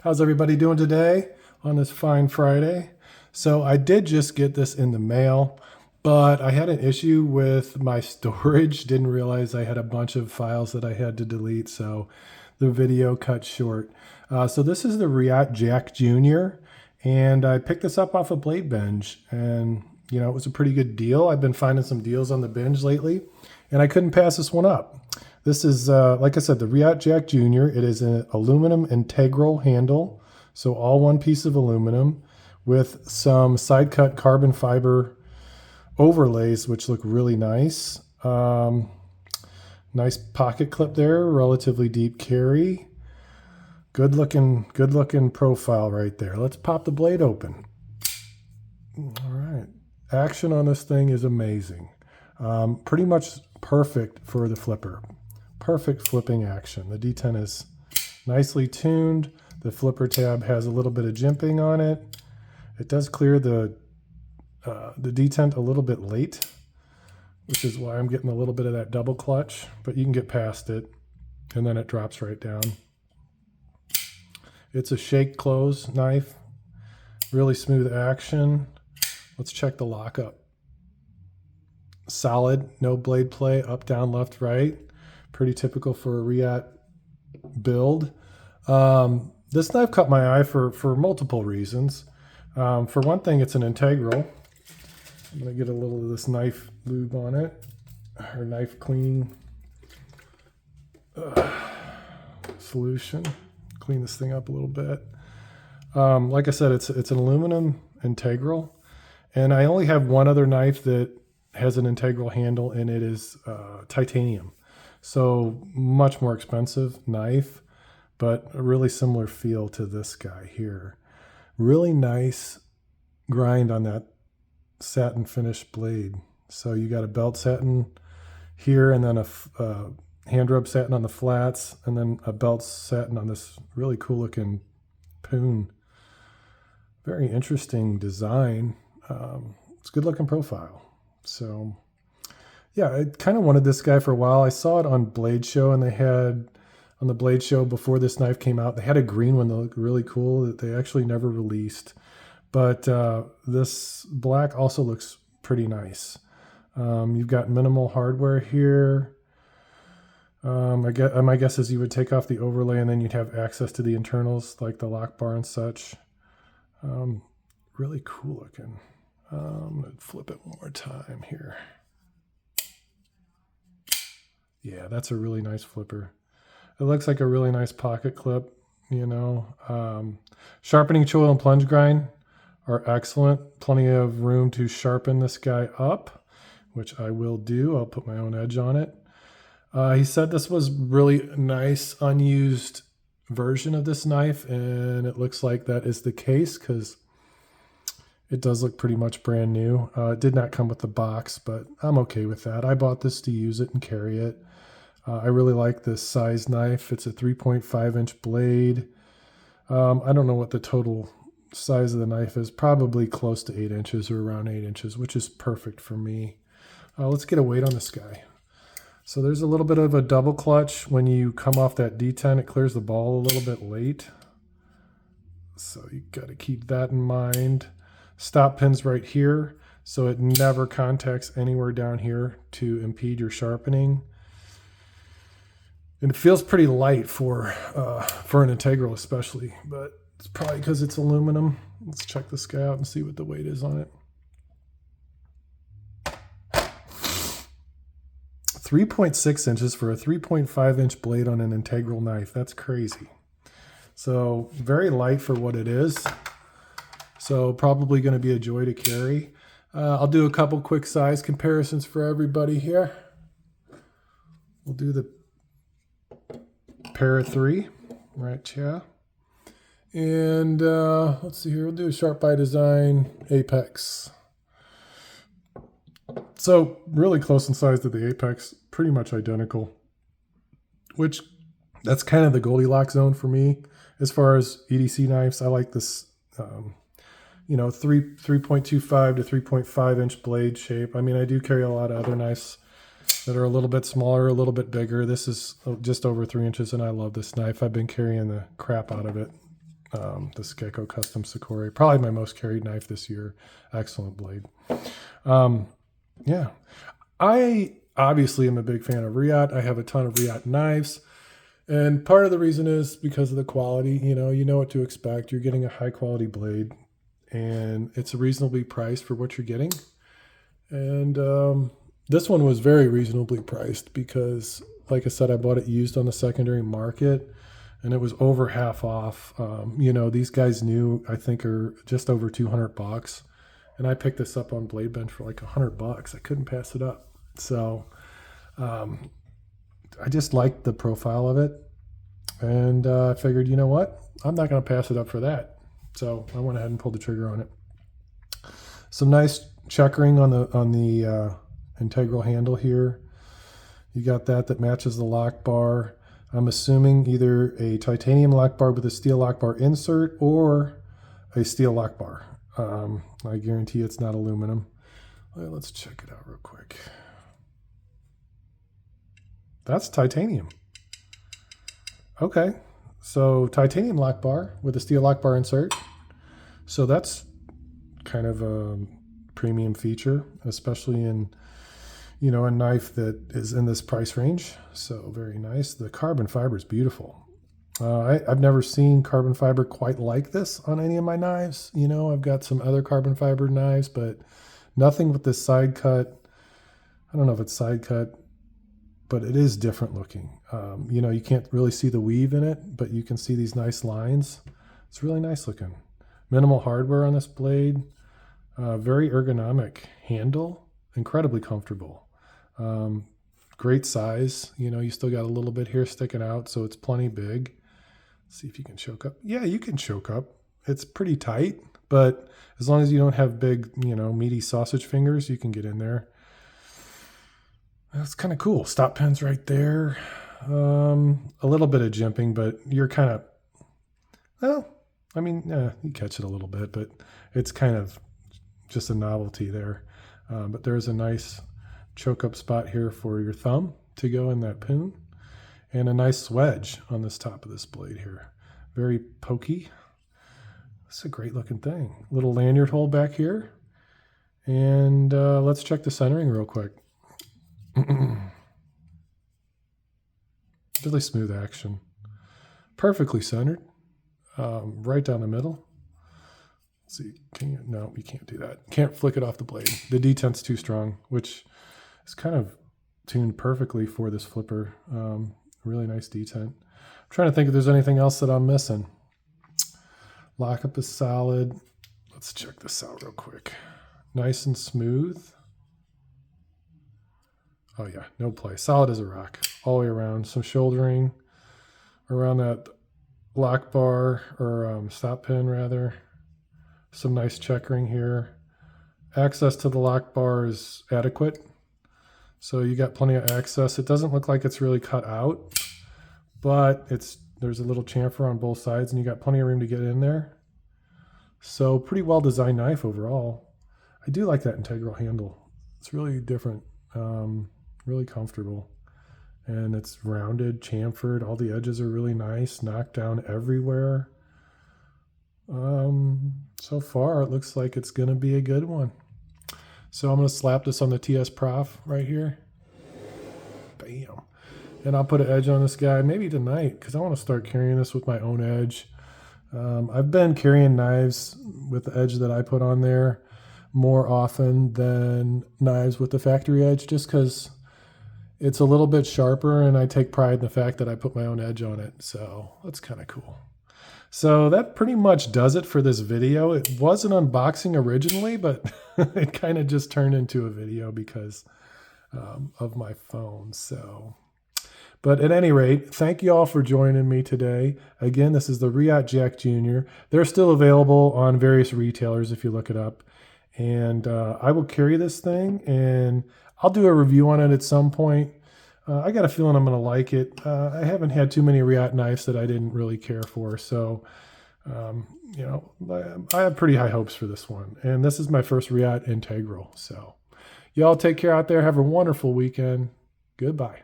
How's everybody doing today on this fine Friday? So I did just get this in the mail, but I had an issue with my storage. Didn't realize I had a bunch of files that I had to delete, so the video cut short. So this is the Reate Jack Jr., and I picked this up off a Blade Binge, and it was a pretty good deal. I've been finding some deals on the Binge lately, and I couldn't pass this one up. This is, like I said, the Reate Jack Jr. It is an aluminum integral handle, so all one piece of aluminum with some side cut carbon fiber overlays, which look really nice. Nice pocket clip there, relatively deep carry. Good looking profile right there. Let's pop the blade open. All right, action on this thing is amazing. Pretty much perfect for the flipper. Perfect flipping action. The D10 is nicely tuned. The flipper tab has a little bit of jimping on it. It does clear the detent a little bit late, which is why I'm getting a little bit of that double clutch, but you can get past it, and then it drops right down. It's a shake close knife, really smooth action. Let's check the lockup. Solid, no blade play, up, down, left, right. Pretty typical for a Reate build. This knife caught my eye for multiple reasons. For one thing, it's an integral. I'm going to get a little of this knife lube on it, or knife cleaning solution. Clean this thing up a little bit. Like I said, it's an aluminum integral, and I only have one other knife that has an integral handle, and it is titanium. So much more expensive knife, but a really similar feel to this guy here. Really nice grind on that satin finish blade. So you got a belt satin here, and then a hand rub satin on the flats, and then a belt satin on this really cool looking poon. Very interesting design. It's a good looking profile. So yeah, I kind of wanted this guy for a while. I saw it on Blade Show, and they had, on the Blade Show before this knife came out, they had a green one that looked really cool that they actually never released. But this black also looks pretty nice. You've got minimal hardware here. My guess is you would take off the overlay, and then you'd have access to the internals like the lock bar and such. Really cool looking. I'm going to flip it one more time here. Yeah, that's a really nice flipper. It looks like a really nice pocket clip, Sharpening choil and plunge grind are excellent. Plenty of room to sharpen this guy up, which I will do. I'll put my own edge on it. He said this was really nice, unused version of this knife, and it looks like that is the case because it does look pretty much brand new. It did not come with the box, but I'm okay with that. I bought this to use it and carry it. I really like this size knife. It's a 3.5 inch blade. I don't know what the total size of the knife is. Probably close to 8 inches or around 8 inches, which is perfect for me. Let's get a weight on this guy. So there's a little bit of a double clutch. When you come off that D10, it clears the ball a little bit late. So you got to keep that in mind. Stop pin's right here, so it never contacts anywhere down here to impede your sharpening. And it feels pretty light for an integral especially, but it's probably because it's aluminum. Let's check this guy out and see what the weight is on it. 3.6 inches for a 3.5 inch blade on an integral knife. That's crazy. So very light for what it is. So probably going to be a joy to carry. I'll do a couple quick size comparisons for everybody here. We'll do the Para 3 right here. And let's see here. We'll do a Sharp by Design Apex. So really close in size to the Apex. Pretty much identical. Which, that's kind of the Goldilocks zone for me. As far as EDC knives, I like this 3.25 to 3.5 inch blade shape. I mean, I do carry a lot of other knives that are a little bit smaller, a little bit bigger. This is just over 3 inches, and I love this knife. I've been carrying the crap out of it. This Gecko Custom Sakura, probably my most carried knife this year. Excellent blade. Yeah, I obviously am a big fan of Reate. I have a ton of Reate knives, and part of the reason is because of the quality. You know what to expect. You're getting a high quality blade, and it's reasonably priced for what you're getting. And this one was very reasonably priced because, like I said, I bought it used on the secondary market, and it was over half off. These guys new, I think, are just over $200, and I picked this up on Blade Bench for like $100. I couldn't pass it up. So I just liked the profile of it, and I figured, you know what, I'm not going to pass it up for that. So I went ahead and pulled the trigger on it. Some nice checkering on the integral handle here. You got that matches the lock bar. I'm assuming either a titanium lock bar with a steel lock bar insert or a steel lock bar. I guarantee it's not aluminum. Well, let's check it out real quick. That's titanium. Okay, so titanium lock bar with a steel lock bar insert. So that's kind of a premium feature, especially in a knife that is in this price range. So very nice. The carbon fiber is beautiful. I've never seen carbon fiber quite like this on any of my knives. I've got some other carbon fiber knives, but nothing with this side cut. I don't know if it's side cut, but it is different looking. You can't really see the weave in it, but you can see these nice lines. It's really nice looking. Minimal hardware on this blade. Very ergonomic handle. Incredibly comfortable. Great size. You still got a little bit here sticking out, so it's plenty big. Let's see if you can choke up. Yeah, you can choke up. It's pretty tight, but as long as you don't have big, meaty sausage fingers, you can get in there. That's kind of cool. Stop pins right there. A little bit of jimping, but you're kind of, you catch it a little bit, but it's kind of just a novelty there. But there's a nice choke up spot here for your thumb to go in that pin, and a nice wedge on this top of this blade here. Very pokey. It's a great looking thing. Little lanyard hole back here. And let's check the centering real quick. Really smooth action. Perfectly centered. Right down the middle. Let's see, no, you can't do that. Can't flick it off the blade. The detent's too strong, which is kind of tuned perfectly for this flipper. Really nice detent. I'm trying to think if there's anything else that I'm missing. Lockup is solid. Let's check this out real quick. Nice and smooth. Oh yeah, no play. Solid as a rock all the way around. Some shouldering around that lock bar, or stop pin rather. Some nice checkering here. Access to the lock bar is adequate. So you got plenty of access. It doesn't look like it's really cut out, but there's a little chamfer on both sides, and you got plenty of room to get in there. So pretty well designed knife overall. I do like that integral handle. It's really different, really comfortable. And it's rounded, chamfered. All the edges are really nice, knocked down everywhere. So far, it looks like it's going to be a good one. So I'm going to slap this on the TS Prof right here. Bam. And I'll put an edge on this guy maybe tonight, because I want to start carrying this with my own edge. I've been carrying knives with the edge that I put on there more often than knives with the factory edge, just because it's a little bit sharper, and I take pride in the fact that I put my own edge on it. So that's kind of cool. So that pretty much does it for this video. It was an unboxing originally, but it kind of just turned into a video because of my phone. But at any rate, thank you all for joining me today. Again, this is the Reate Jack Jr. They're still available on various retailers if you look it up. And I will carry this thing, and I'll do a review on it at some point. I got a feeling I'm going to like it. I haven't had too many Reate knives that I didn't really care for. So, I have pretty high hopes for this one. And this is my first Reate Integral. So, y'all take care out there. Have a wonderful weekend. Goodbye.